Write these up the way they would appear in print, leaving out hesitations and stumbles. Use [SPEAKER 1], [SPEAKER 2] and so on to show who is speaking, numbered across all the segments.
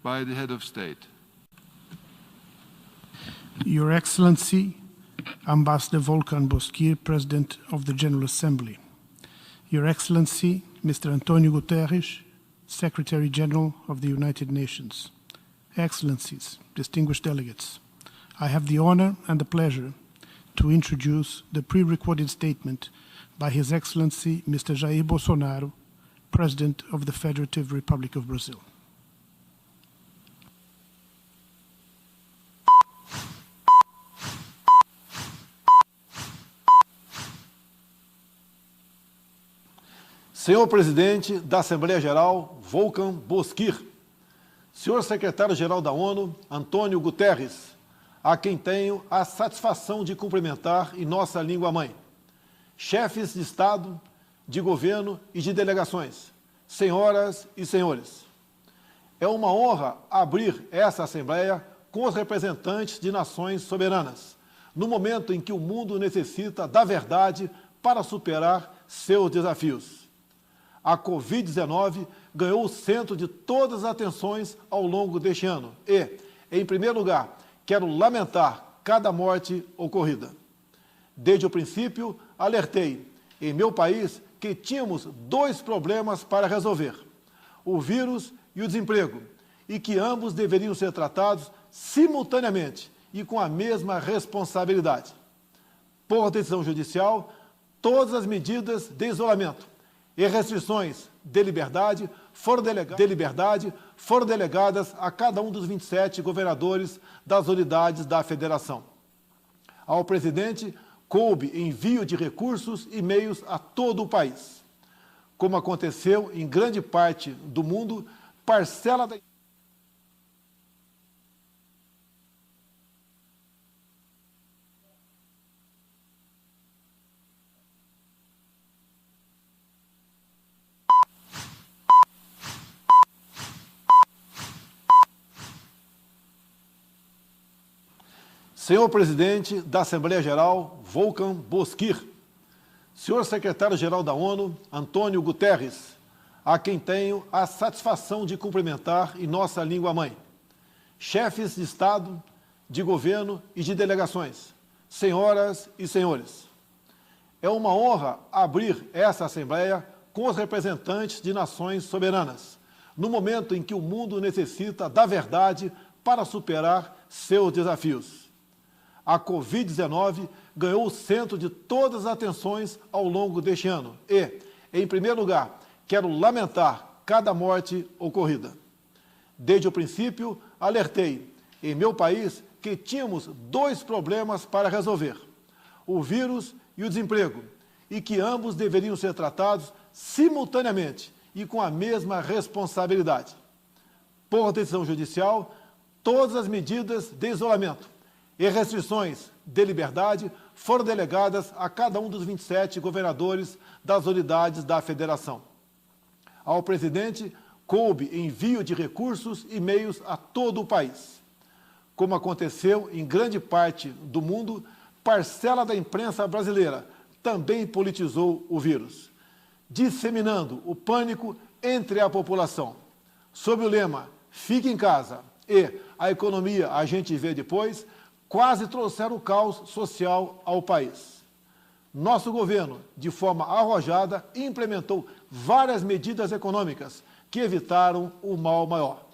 [SPEAKER 1] by the head of state.
[SPEAKER 2] Your Excellency, Ambassador Volkan Bozkır, President of the General Assembly. Your Excellency, Mr. Antonio Guterres, Secretary General of the United Nations. Excellencies, distinguished delegates, I have the honor and the pleasure to introduce the pre-recorded statement by His Excellency, Mr. Jair Bolsonaro, President of the Federative Republic of Brazil.
[SPEAKER 3] Senhor Presidente da Assembleia Geral, Volkan Bozkır, Senhor Secretário-Geral da ONU, Antônio Guterres, a quem tenho a satisfação de cumprimentar em nossa língua-mãe, chefes de Estado, de governo e de delegações, senhoras e senhores. É uma honra abrir essa Assembleia com os representantes de nações soberanas, no momento em que o mundo necessita da verdade para superar seus desafios. A Covid-19 ganhou o centro de todas as atenções ao longo deste ano e, em primeiro lugar, quero lamentar cada morte ocorrida. Desde o princípio, alertei, em meu país, que tínhamos dois problemas para resolver, o vírus e o desemprego, e que ambos deveriam ser tratados simultaneamente e com a mesma responsabilidade. Por decisão judicial, todas as medidas de isolamento e restrições de liberdade foram delegadas a cada um dos 27 governadores das unidades da Federação. Ao presidente, coube envio de recursos e meios a todo o país. Como aconteceu em grande parte do mundo, parcela da... Senhor Presidente da Assembleia Geral, Volkan Bozkır, Senhor Secretário-Geral da ONU, Antônio Guterres, a quem tenho a satisfação de cumprimentar em nossa língua-mãe, chefes de Estado, de governo e de delegações, senhoras e senhores. É uma honra abrir essa Assembleia com os representantes de nações soberanas, no momento em que o mundo necessita da verdade para superar seus desafios. A Covid-19 ganhou o centro de todas as atenções ao longo deste ano e, em primeiro lugar, quero lamentar cada morte ocorrida. Desde o princípio, alertei, em meu país, que tínhamos dois problemas para resolver, o vírus e o desemprego, e que ambos deveriam ser tratados simultaneamente e com a mesma responsabilidade. Por decisão judicial, todas as medidas de isolamento e restrições de liberdade foram delegadas a cada um dos 27 governadores das unidades da Federação. Ao presidente, coube envio de recursos e meios a todo o país. Como aconteceu em grande parte do mundo, parcela da imprensa brasileira também politizou o vírus, disseminando o pânico entre a população. Sob o lema "Fique em casa" e "A economia a gente vê depois", quase trouxeram o caos social ao país. Nosso governo, de forma arrojada, implementou várias medidas econômicas que evitaram o mal maior.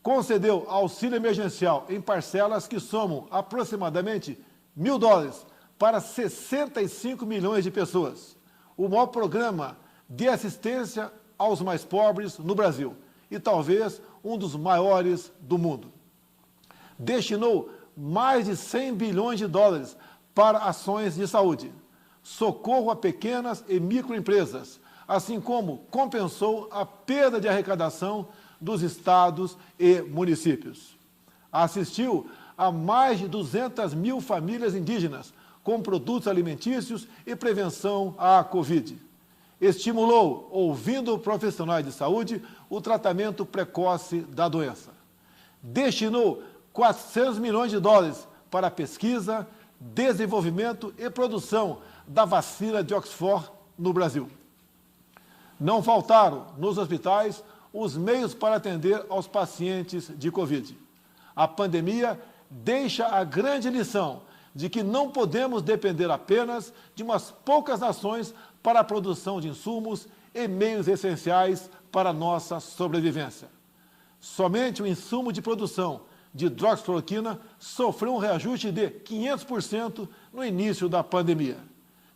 [SPEAKER 3] Concedeu auxílio emergencial em parcelas que somam aproximadamente $1.000 para 65 milhões de pessoas, o maior programa de assistência aos mais pobres no Brasil e talvez um dos maiores do mundo. Destinou mais de $100 bilhões para ações de saúde, socorro a pequenas e microempresas, assim como compensou a perda de arrecadação dos estados e municípios. Assistiu a mais de 200 mil famílias indígenas com produtos alimentícios e prevenção à Covid. Estimulou, ouvindo profissionais de saúde, o tratamento precoce da doença. Destinou $400 milhões para pesquisa, desenvolvimento e produção da vacina de Oxford no Brasil. Não faltaram, nos hospitais, os meios para atender aos pacientes de Covid. A pandemia deixa a grande lição de que não podemos depender apenas de umas poucas nações para a produção de insumos e meios essenciais para a nossa sobrevivência. Somente o insumo de produção de hidroxicloroquina sofreu um reajuste de 500% no início da pandemia.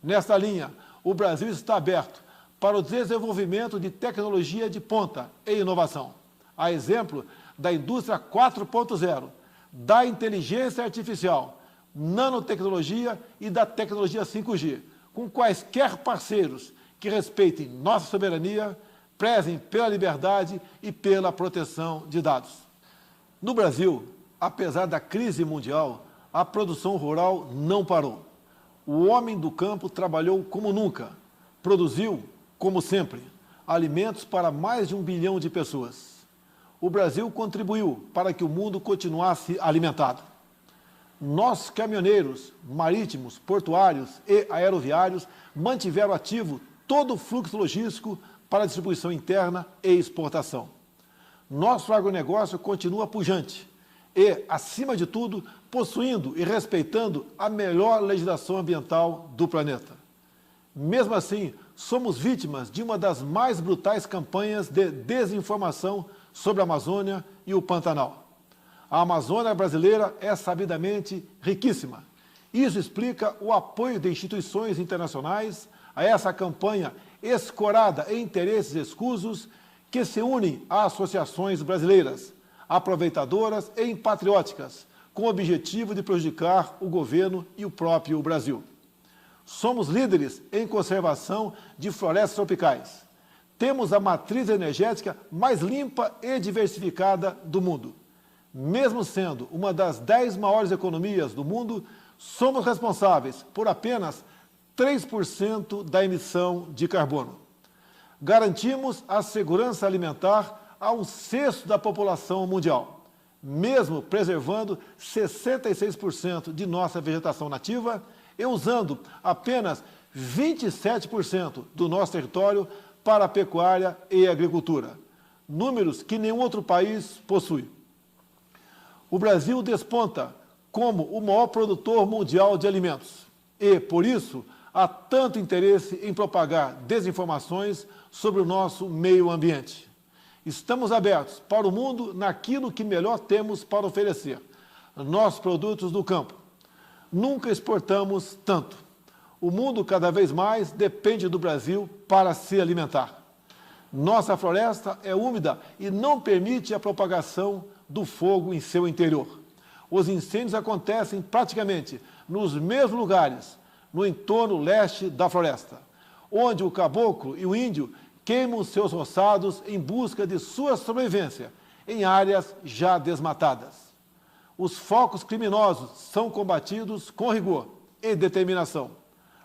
[SPEAKER 3] Nesta linha, o Brasil está aberto para o desenvolvimento de tecnologia de ponta e inovação, a exemplo da indústria 4.0, da inteligência artificial, nanotecnologia e da tecnologia 5G, com quaisquer parceiros que respeitem nossa soberania, prezem pela liberdade e pela proteção de dados. No Brasil, apesar da crise mundial, a produção rural não parou. O homem do campo trabalhou como nunca, produziu, como sempre, alimentos para mais de 1 bilhão de pessoas. O Brasil contribuiu para que o mundo continuasse alimentado. Nossos caminhoneiros marítimos, portuários e aeroviários mantiveram ativo todo o fluxo logístico para distribuição interna e exportação. Nosso agronegócio continua pujante e, acima de tudo, possuindo e respeitando a melhor legislação ambiental do planeta. Mesmo assim, somos vítimas de uma das mais brutais campanhas de desinformação sobre a Amazônia e o Pantanal. A Amazônia brasileira é sabidamente riquíssima. Isso explica o apoio de instituições internacionais a essa campanha escorada em interesses escusos que se unem a associações brasileiras, aproveitadoras e patrióticas, com o objetivo de prejudicar o governo e o próprio Brasil. Somos líderes em conservação de florestas tropicais. Temos a matriz energética mais limpa e diversificada do mundo. Mesmo sendo uma das 10 maiores economias do mundo, somos responsáveis por apenas 3% da emissão de carbono. Garantimos a segurança alimentar a 1/6 da população mundial, mesmo preservando 66% de nossa vegetação nativa e usando apenas 27% do nosso território para a pecuária e agricultura, números que nenhum outro país possui. O Brasil desponta como o maior produtor mundial de alimentos e, por isso, há tanto interesse em propagar desinformações sobre o nosso meio ambiente. Estamos abertos para o mundo naquilo que melhor temos para oferecer, nossos produtos do campo. Nunca exportamos tanto. O mundo cada vez mais depende do Brasil para se alimentar. Nossa floresta é úmida e não permite a propagação do fogo em seu interior. Os incêndios acontecem praticamente nos mesmos lugares, no entorno leste da floresta, onde o caboclo e o índio queimam seus roçados em busca de sua sobrevivência em áreas já desmatadas. Os focos criminosos são combatidos com rigor e determinação.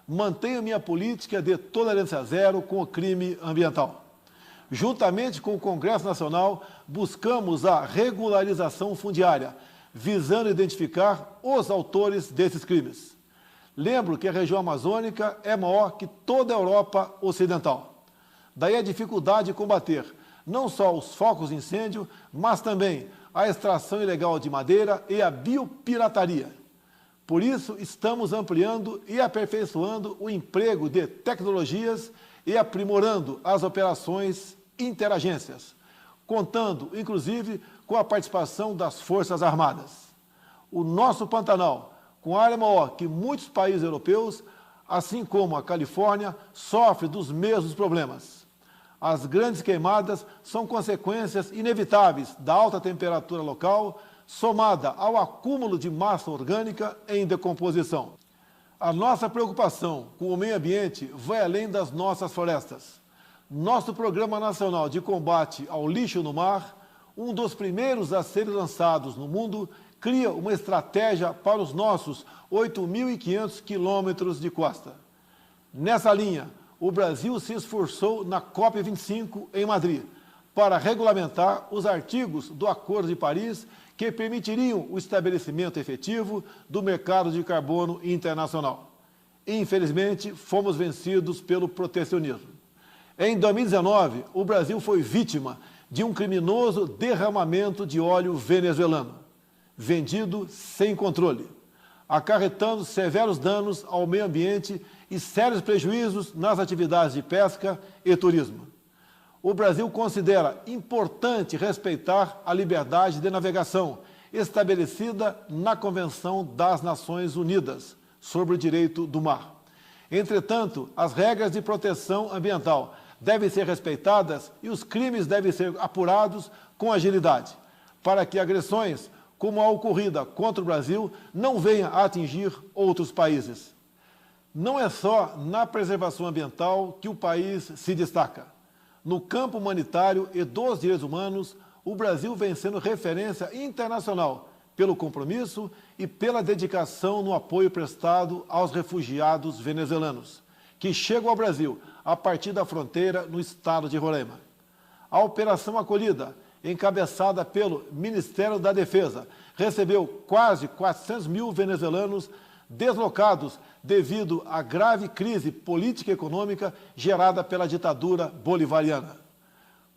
[SPEAKER 3] Mantenho minha política de tolerância zero com o crime ambiental. Juntamente com o Congresso Nacional, buscamos a regularização fundiária, visando identificar os autores desses crimes. Lembro que a região amazônica é maior que toda a Europa Ocidental. Daí a dificuldade de combater não só os focos de incêndio, mas também a extração ilegal de madeira e a biopirataria. Por isso, estamos ampliando e aperfeiçoando o emprego de tecnologias e aprimorando as operações interagências, contando, inclusive, com a participação das Forças Armadas. O nosso Pantanal, com área maior que muitos países europeus, assim como a Califórnia, sofre dos mesmos problemas. As grandes queimadas são consequências inevitáveis da alta temperatura local, somada ao acúmulo de massa orgânica em decomposição. A nossa preocupação com o meio ambiente vai além das nossas florestas. Nosso Programa Nacional de Combate ao Lixo no Mar, um dos primeiros a serem lançados no mundo, cria uma estratégia para os nossos 8.500 quilômetros de costa. Nessa linha, o Brasil se esforçou na COP25 em Madrid para regulamentar os artigos do Acordo de Paris que permitiriam o estabelecimento efetivo do mercado de carbono internacional. Infelizmente, fomos vencidos pelo protecionismo. Em 2019, o Brasil foi vítima de um criminoso derramamento de óleo venezuelano, vendido sem controle, acarretando severos danos ao meio ambiente e sérios prejuízos nas atividades de pesca e turismo. O Brasil considera importante respeitar a liberdade de navegação estabelecida na Convenção das Nações Unidas sobre o Direito do Mar. Entretanto, as regras de proteção ambiental devem ser respeitadas e os crimes devem ser apurados com agilidade, para que agressões como a ocorrida contra o Brasil não venham a atingir outros países. Não é só na preservação ambiental que o país se destaca. No campo humanitário e dos direitos humanos, o Brasil vem sendo referência internacional pelo compromisso e pela dedicação no apoio prestado aos refugiados venezuelanos, que chegam ao Brasil a partir da fronteira no estado de Roraima. A Operação Acolhida, encabeçada pelo Ministério da Defesa, recebeu quase 400 mil venezuelanos deslocados devido à grave crise política e econômica gerada pela ditadura bolivariana.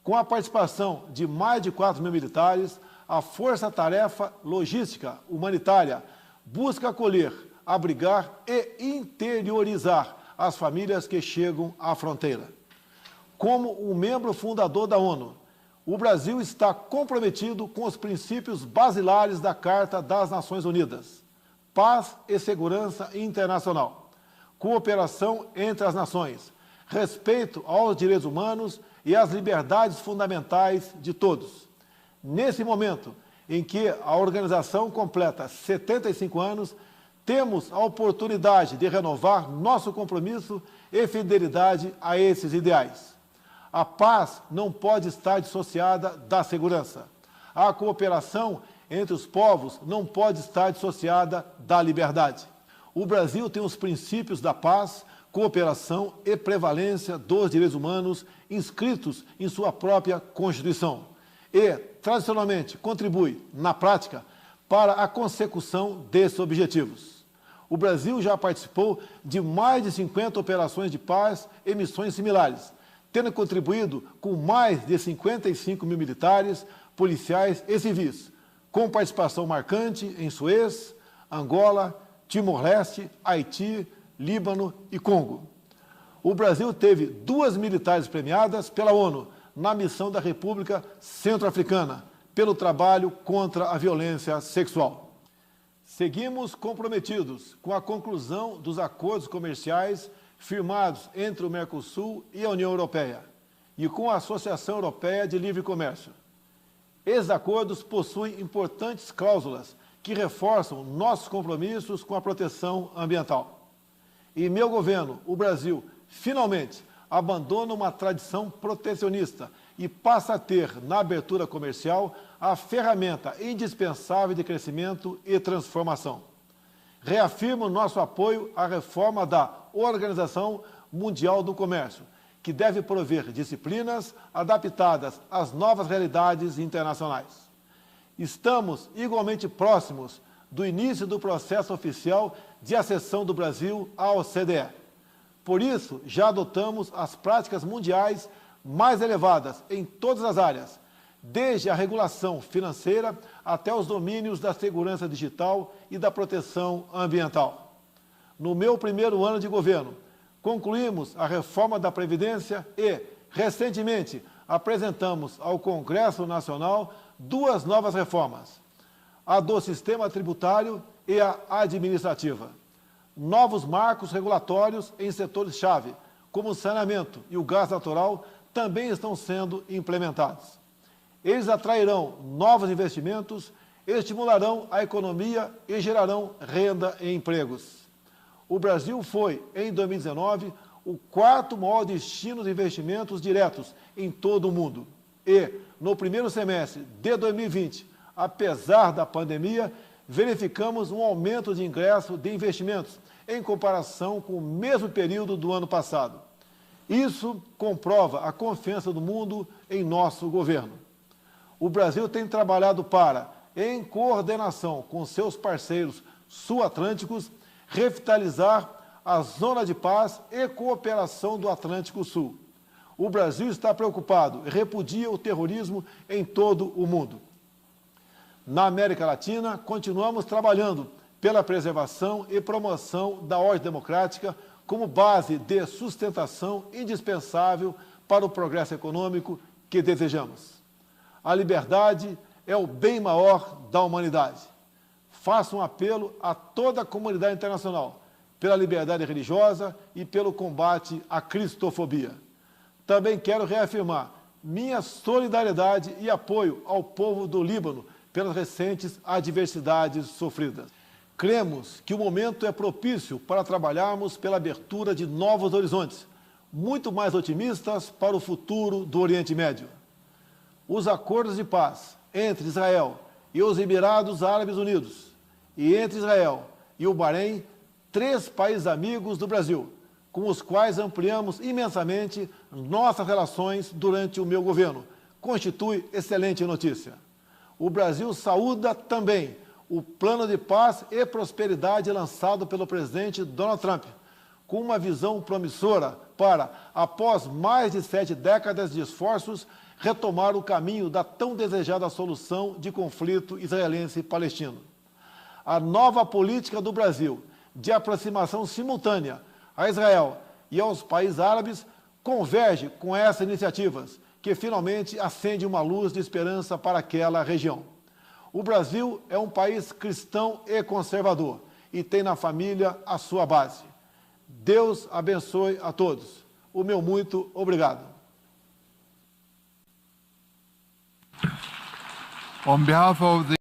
[SPEAKER 3] Com a participação de mais de 4 mil militares, a Força-Tarefa Logística Humanitária busca acolher, abrigar e interiorizar as famílias que chegam à fronteira. Como um membro fundador da ONU, o Brasil está comprometido com os princípios basilares da Carta das Nações Unidas: paz e segurança internacional, cooperação entre as nações, respeito aos direitos humanos e às liberdades fundamentais de todos. Nesse momento em que a organização completa 75 anos, temos a oportunidade de renovar nosso compromisso e fidelidade a esses ideais. A paz não pode estar dissociada da segurança. A cooperação entre os povos não pode estar dissociada da liberdade. O Brasil tem os princípios da paz, cooperação e prevalência dos direitos humanos inscritos em sua própria Constituição e, tradicionalmente, contribui, na prática, para a consecução desses objetivos. O Brasil já participou de mais de 50 operações de paz e missões similares, tendo contribuído com mais de 55 mil militares, policiais e civis, com participação marcante em Suez, Angola, Timor-Leste, Haiti, Líbano e Congo. O Brasil teve 2 militares premiadas pela ONU na missão da República Centro-Africana, pelo trabalho contra a violência sexual. Seguimos comprometidos com a conclusão dos acordos comerciais firmados entre o Mercosul e a União Europeia e com a Associação Europeia de Livre Comércio. Esses acordos possuem importantes cláusulas que reforçam nossos compromissos com a proteção ambiental. Em meu governo, o Brasil, finalmente, abandona uma tradição protecionista e passa a ter, na abertura comercial, a ferramenta indispensável de crescimento e transformação. Reafirmo nosso apoio à reforma da Organização Mundial do Comércio, que deve prover disciplinas adaptadas às novas realidades internacionais. Estamos igualmente próximos do início do processo oficial de acessão do Brasil à OCDE. Por isso, já adotamos as práticas mundiais mais elevadas em todas as áreas, desde a regulação financeira até os domínios da segurança digital e da proteção ambiental. No meu primeiro ano de governo, concluímos a reforma da Previdência e, recentemente, apresentamos ao Congresso Nacional 2 novas reformas: a do sistema tributário e a administrativa. Novos marcos regulatórios em setores-chave, como o saneamento e o gás natural, também estão sendo implementados. Eles atrairão novos investimentos, estimularão a economia e gerarão renda e empregos. O Brasil foi, em 2019, o 4º maior destino de investimentos diretos em todo o mundo. E, no primeiro semestre de 2020, apesar da pandemia, verificamos um aumento de ingresso de investimentos em comparação com o mesmo período do ano passado. Isso comprova a confiança do mundo em nosso governo. O Brasil tem trabalhado para, em coordenação com seus parceiros sul-atlânticos, revitalizar a zona de paz e cooperação do Atlântico Sul. O Brasil está preocupado e repudia o terrorismo em todo o mundo. Na América Latina, continuamos trabalhando pela preservação e promoção da ordem democrática como base de sustentação indispensável para o progresso econômico que desejamos. A liberdade é o bem maior da humanidade. Faço um apelo a toda a comunidade internacional pela liberdade religiosa e pelo combate à cristofobia. Também quero reafirmar minha solidariedade e apoio ao povo do Líbano pelas recentes adversidades sofridas. Cremos que o momento é propício para trabalharmos pela abertura de novos horizontes, muito mais otimistas para o futuro do Oriente Médio. Os acordos de paz entre Israel e os Emirados Árabes Unidos e entre Israel e o Bahrein, 3 países amigos do Brasil, com os quais ampliamos imensamente nossas relações durante o meu governo, constitui excelente notícia. O Brasil saúda também o plano de paz e prosperidade lançado pelo presidente Donald Trump, com uma visão promissora para, após mais de 7 décadas de esforços, retomar o caminho da tão desejada solução de conflito israelense-palestino. A nova política do Brasil de aproximação simultânea a Israel e aos países árabes converge com essas iniciativas, que finalmente acende uma luz de esperança para aquela região. O Brasil é um país cristão e conservador e tem na família a sua base. Deus abençoe a todos. O meu muito obrigado.
[SPEAKER 1] On behalf of the